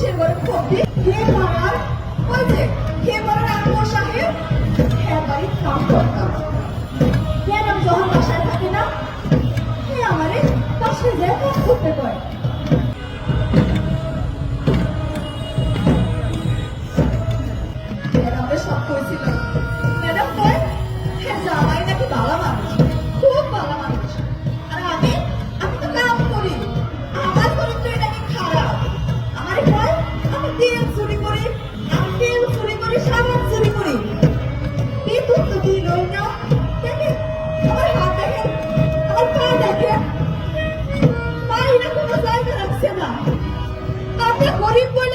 পুলিশের ঘরে খবি হে পাড়ার ওই যে হে পাড়ার আকবর সাহেব হ্যাঁ বাড়ির কাম করতাম ম্যাডাম যখন বাসায় থাকে না হে আমারে বাসায় যায় কাজ করতে কয় ম্যাডামরে সব কইছিল ম্যাডাম কয় হ্যাঁ জামাই নাকি ভালো মানুষ খুব ভালো মানুষ আর আমি তো কাম করি আমার চরিত্র নাকি খারাপ আমার কয় আমি তেল চুরি করি সাবান চুরি করি কিন্তু তো দিল না দেখেন আমার হাত দেখেন আমার পা দেখেন পায়ে না কোনো জায়গা রাখছে না আমরা গরিব বলে